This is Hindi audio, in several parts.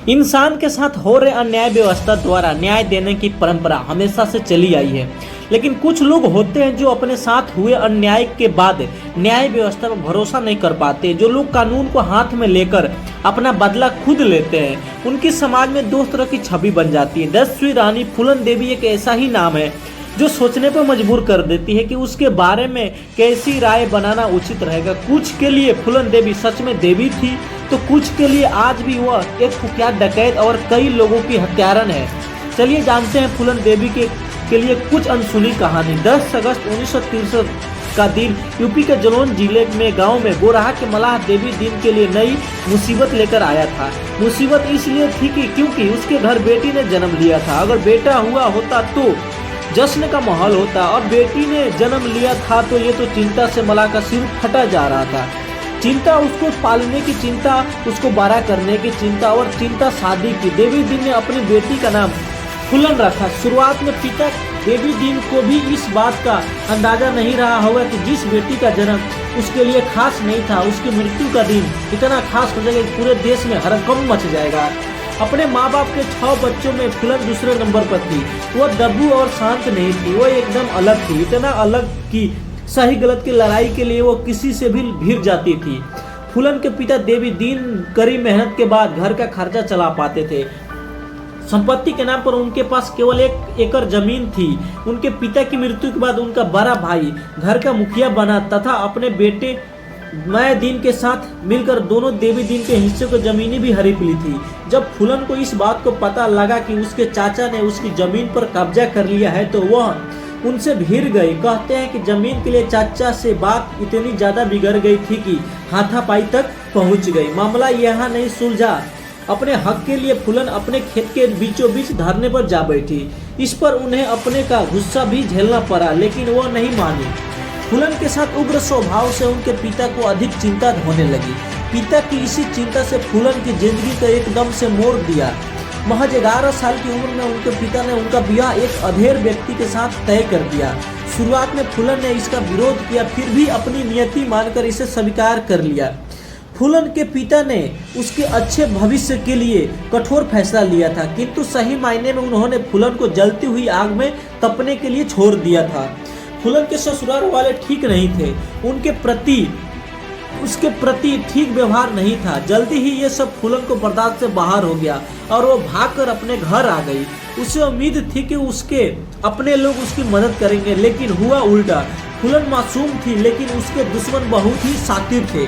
इंसान के साथ हो रहे अन्याय व्यवस्था द्वारा न्याय देने की परंपरा हमेशा से चली आई है, लेकिन कुछ लोग होते हैं जो अपने साथ हुए अन्याय के बाद न्याय व्यवस्था पर भरोसा नहीं कर पाते। जो लोग कानून को हाथ में लेकर अपना बदला खुद लेते हैं, उनकी समाज में दो तरह की छवि बन जाती है। 10वीं रानी फूलन देवी एक ऐसा ही नाम है जो सोचने पर मजबूर कर देती है कि उसके बारे में कैसी राय बनाना उचित रहेगा। कुछ के लिए फूलन देवी सच में देवी थी, तो कुछ के लिए आज भी वह एक कुख्यात डकैत और कई लोगों की हत्यारन है। चलिए जानते हैं फूलन देवी के लिए कुछ अनसुनी कहानी। 10 अगस्त 1963 का दिन यूपी के जलौन जिले में गांव में गोराहा के मलाह देवी दिन के लिए नई मुसीबत लेकर आया था। मुसीबत इसलिए थी कि क्योंकि उसके घर बेटी ने जन्म लिया था। अगर बेटा हुआ होता तो जश्न का माहौल होता, और बेटी ने जन्म लिया था तो ये तो चिंता से मलाह का सिर फटा जा रहा था। चिंता उसको पालने की चिंता, उसको बड़ा करने की चिंता, और चिंता शादी की। देवी दिन ने अपनी बेटी का नाम फूलन रखा। शुरुआत में पिता देवी दिन को भी इस बात का अंदाजा नहीं रहा होगा कि जिस बेटी का जन्म उसके लिए खास नहीं था, उसकी मृत्यु का दिन इतना खास हो जाएगा कि पूरे देश में हड़कंप मच जाएगा। अपने माँ बाप के 6 बच्चों में फूलन दूसरे नंबर पर थी। वह दब्बू और शांत नहीं थी, वह एकदम अलग थी। इतना अलग कि सही गलत की लड़ाई के लिए वो किसी से भी भिड़ जाती थी। फूलन के पिता देवी दिन कड़ी मेहनत के बाद घर का खर्चा चला पाते थे। संपत्ति के नाम पर उनके पास केवल 1 एकड़ जमीन थी। उनके पिता की मृत्यु के बाद उनका बड़ा भाई घर का मुखिया बना तथा अपने बेटे मैं दिन के साथ मिलकर दोनों देवी दिन के हिस्से को जमीनी भी हड़प ली थी। जब फूलन को इस बात को पता लगा कि उसके चाचा ने उसकी जमीन पर कब्जा कर लिया है तो वह उनसे भिड़ गई। कहते हैं कि जमीन के लिए चाचा से बात इतनी ज्यादा बिगड़ गई थी कि हाथापाई तक पहुंच गई। मामला यहाँ नहीं सुलझा। अपने हक के लिए फूलन अपने खेत के बीचों बीच धरने पर जा बैठी। इस पर उन्हें अपने का गुस्सा भी झेलना पड़ा, लेकिन वह नहीं मानी। फूलन के साथ उग्र स्वभाव से उनके पिता को अधिक चिंता होने लगी। पिता की इसी चिंता से फूलन की जिंदगी को एकदम से मोड़ दिया। महज 11 साल की उम्र में उनके पिता ने उनका ब्याह एक अधेड़ व्यक्ति के साथ तय कर दिया। शुरुआत में फूलन ने इसका विरोध किया, फिर भी अपनी नियति मानकर इसे स्वीकार कर लिया। फूलन के पिता ने उसके अच्छे भविष्य के लिए कठोर फैसला लिया था, किंतु सही मायने में उन्होंने फूलन को जलती हुई आग में तपने के लिए छोड़ दिया था। फूलन के ससुराल वाले ठीक नहीं थे, उसके प्रति ठीक व्यवहार नहीं था। जल्दी ही ये सब फूलन को बर्दाश्त से बाहर हो गया और वो भागकर अपने घर आ गई। उसे उम्मीद थी कि उसके अपने लोग उसकी मदद करेंगे, लेकिन हुआ उल्टा। फूलन मासूम थी, लेकिन उसके दुश्मन बहुत ही शातिर थे।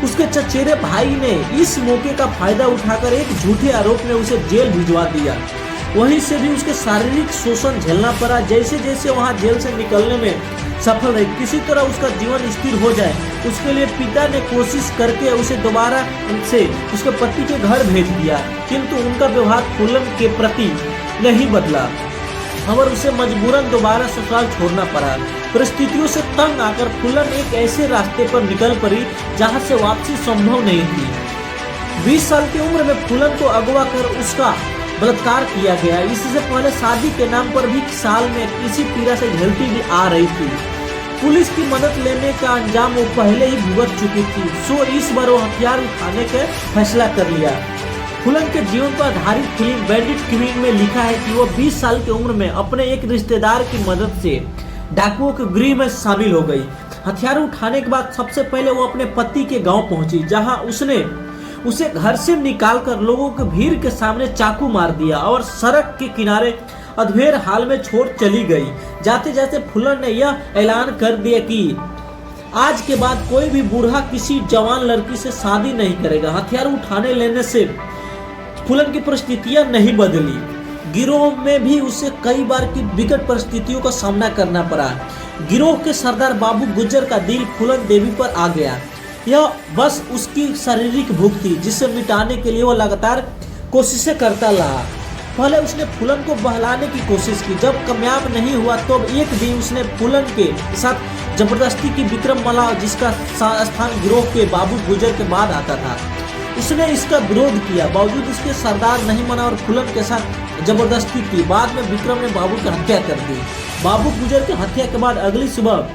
उसके चचेरे भाई ने इस मौके का फायदा उठाकर एक झूठे आरोप में उसे जेल भिजवा दिया। वहीं से भी उसके शारीरिक शोषण झेलना पड़ा। जैसे जैसे वहां जेल से निकलने में सफल रही, किसी तरह उसका जीवन स्थिर हो जाए, उसके लिए पिता ने कोशिश करके उसे दोबारा से उसके पति के घर भेज दिया, किंतु उनका व्यवहार फूलन के प्रति नहीं बदला और उसे मजबूरन दोबारा ससुराल छोड़ना पड़ा। परिस्थितियों से तंग आकर फूलन एक ऐसे रास्ते पर निकल पड़ी जहां से वापसी संभव नहीं थी। 20 साल की उम्र में फूलन को अगवा कर उसका बलात्कार किया गया। इससे पहले शादी के नाम पर भी साल में इसी पीड़ा से झेलती भी आ रही थी। पुलिस की मदद लेने का अंजाम वो पहले ही भुगत चुकी थी, सो इस बार वो हथियार उठाने का फैसला कर लिया। फूलन के जीवन पर आधारित फिल्म बैंडिट क्वीन में लिखा है कि वो 20 साल की उम्र में अपने एक रिश्तेदार की मदद से डाकुओं के गृह में शामिल हो गई। हथियार उठाने के बाद सबसे पहले वो अपने पति के गांव पहुंची, जहां उसने उसे घर से निकालकर लोगों के भीड़ के सामने चाकू मार दिया और सड़क के किनारे अधेड़ हाल में छोड़ चली गई। जाते जाते फूलन ने यह ऐलान कर दिया कि आज के बाद कोई भी बूढ़ा किसी जवान लड़की से शादी नहीं करेगा। हथियार उठाने लेने से फूलन की परिस्थितियां नहीं बदली। गिरोह में भी उसे कई बार की विकट परिस्थितियों का सामना करना पड़ा। गिरोह के सरदार बाबू गुज्जर का दिल फूलन देवी पर आ गया। यह बस उसकी शारीरिक भूख थी, जिसे मिटाने के लिए वो लगातार कोशिशें करता रहा। पहले उसने फूलन को बहलाने की कोशिश की। जब कामयाब नहीं हुआ तो एक दिन उसने फूलन के साथ जबरदस्ती की विक्रम मल्लाह, जिसका स्थान गिरोह के बाबू गुज्जर के बाद आता था, उसने इसका विरोध किया। बावजूद इसके सरदार नहीं माना और फूलन के साथ जबरदस्ती की। बाद में विक्रम ने बाबू की हत्या कर दी। बाबू गुज्जर की हत्या के बाद अगली सुबह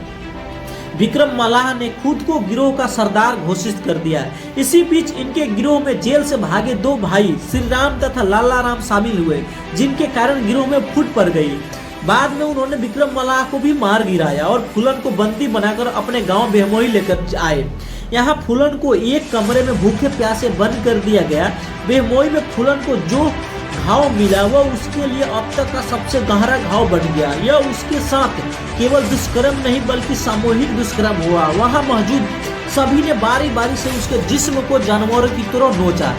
विक्रम मल्लाह ने खुद को गिरोह का सरदार घोषित कर दिया। इसी बीच इनके गिरोह में जेल से भागे दो भाई श्री राम तथा लाला राम शामिल हुए, जिनके कारण गिरोह में फूट पड़ गई। बाद में उन्होंने विक्रम मल्लाह को भी मार गिराया और फूलन को बंदी बनाकर अपने गांव बेहमोई लेकर आए। यहाँ फूलन को एक कमरे में भूखे प्यासे बंद कर दिया गया। बेहमोई में फूलन को जो घाव मिला वह उसके लिए अब तक का सबसे गहरा घाव बन गया। यह उसके साथ केवल दुष्कर्म नहीं बल्कि सामूहिक दुष्कर्म हुआ। वहाँ मौजूद सभी ने बारी बारी से उसके जिस्म को जानवरों की तरह नोचा।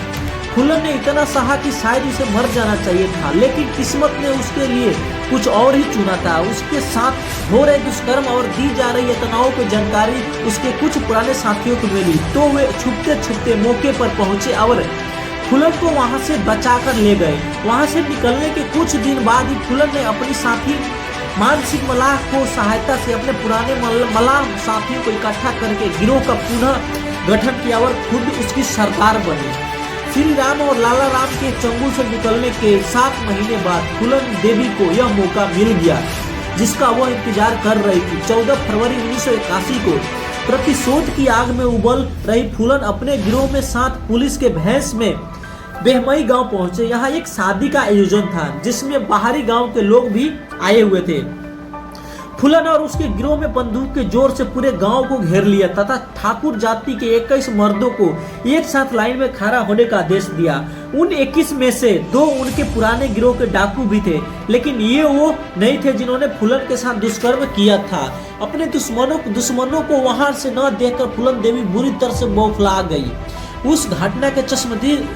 फूलन ने इतना सहा कि शायद उसे मर जाना चाहिए था, लेकिन किस्मत ने उसके लिए कुछ और ही चुना था। उसके साथ हो रहे दुष्कर्म और दी जा रही तनाव की जानकारी उसके कुछ पुराने साथियों को मिली, तो वे छुपते छुपते मौके पर पहुंचे और फूलन को वहां से बचाकर ले गए। वहां से निकलने के कुछ दिन बाद ही फूलन ने अपनी साथी मानसिंह मल्लाह को सहायता से अपने पुराने मल्लाह साथियों को इकट्ठा करके गिरोह का पुनः गठन किया और खुद उसकी सरदार बने। श्री राम और लाला राम के चंगुल से निकलने के 7 महीने बाद फूलन देवी को यह मौका मिल गया जिसका वह इंतजार कर रही थी। 14 फरवरी 1981 को प्रतिशोध की आग में उबल रही फूलन अपने गिरोह में साथ पुलिस के भैंस में बेहमई गांव पहुंचे। यहाँ एक शादी का आयोजन था जिसमें बाहरी गांव के लोग भी आए हुए थे। फूलन और उसके गिरोह में बंदूक के जोर से पूरे गांव को घेर लिया तथा ठाकुर जाति के 21 मर्दों को एक साथ लाइन में खड़ा होने का आदेश दिया। उन 21 में से 2 उनके पुराने गिरोह के डाकू भी थे, लेकिन ये वो नहीं थे जिन्होंने फूलन के साथ दुष्कर्म किया था। अपने दुश्मनों को वहां से न देखकर फूलन देवी बुरी तरह से बौखला गई। उस घटना के चश्मदीद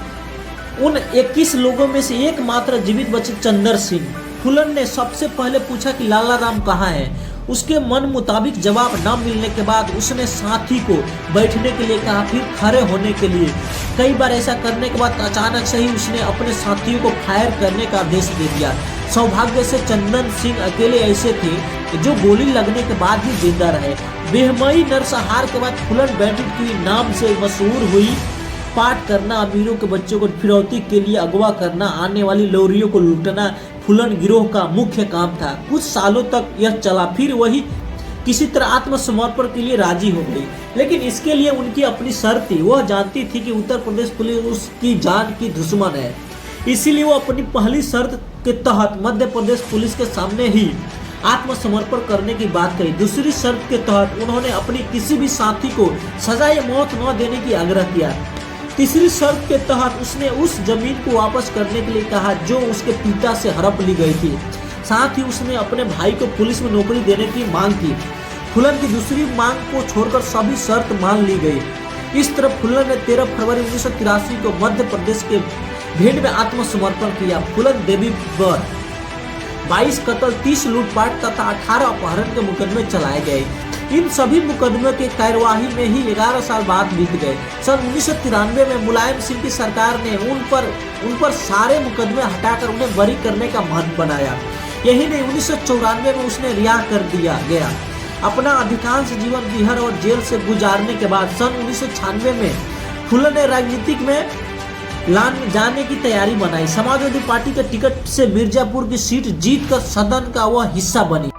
उन 21 लोगों में से एकमात्र जीवित बचे चंदर सिंह। फूलन ने सबसे पहले पूछा कि लाला राम कहाँ है। उसके मन मुताबिक जवाब न मिलने के बाद उसने साथी को बैठने के लिए कहा, फिर खड़े होने के लिए। कई बार ऐसा करने के बाद अचानक से ही उसने अपने साथियों को फायर करने का आदेश दे दिया। सौभाग्य से चंदन सिंह अकेले ऐसे थे जो गोली लगने के बाद भी जिंदा रहे। बेहमई नरसंहार के बाद फूलन बैंडिट के नाम से मशहूर हुई। पाठ करना, अमीरों के बच्चों को फिरौती के लिए अगवा करना, आने वाली लोरियों को लूटना फूलन गिरोह का मुख्य काम था। कुछ सालों तक यह चला, फिर वही किसी तरह आत्मसमर्पण के लिए राजी हो गई, लेकिन इसके लिए उनकी अपनी शर्त थी। वह जानती थी कि उत्तर प्रदेश पुलिस उसकी जान की दुश्मन है, इसीलिए वो अपनी पहली शर्त के तहत मध्य प्रदेश पुलिस के सामने ही आत्मसमर्पण करने की बात कही। दूसरी शर्त के तहत उन्होंने अपनी किसी भी साथी को सजाए मौत न देने की आग्रह किया। तीसरी शर्त के तहत उसने उस जमीन को वापस करने के लिए कहा जो उसके पिता से हड़प ली गई थी। साथ ही उसने अपने भाई को पुलिस में नौकरी देने की मांग की। फूलन की दूसरी मांग को छोड़कर सभी शर्त मान ली गई। इस तरह फूलन ने 13 फरवरी 1983 को मध्य प्रदेश के भेड़ में आत्मसमर्पण किया। फूलन देवी पर 22 कत्ल, 30 लूटपाट तथा 18 अपहरण के मुकदमे चलाए गए। इन सभी मुकदमों के कार्यवाही में ही 11 साल बाद बीत गए। सन 1993 में मुलायम सिंह की सरकार ने उन पर सारे मुकदमे हटाकर उन्हें बरी करने का मन बनाया। यही नहीं, 1994 में उसने रिहा कर दिया गया। अपना अधिकांश जीवन बिहार और जेल से गुजारने के बाद सन 1996 में फूलन ने राजनीतिक में जाने की तैयारी बनाई। समाजवादी पार्टी के टिकट से मिर्जापुर की सीट जीतकर सदन का वह हिस्सा बनी।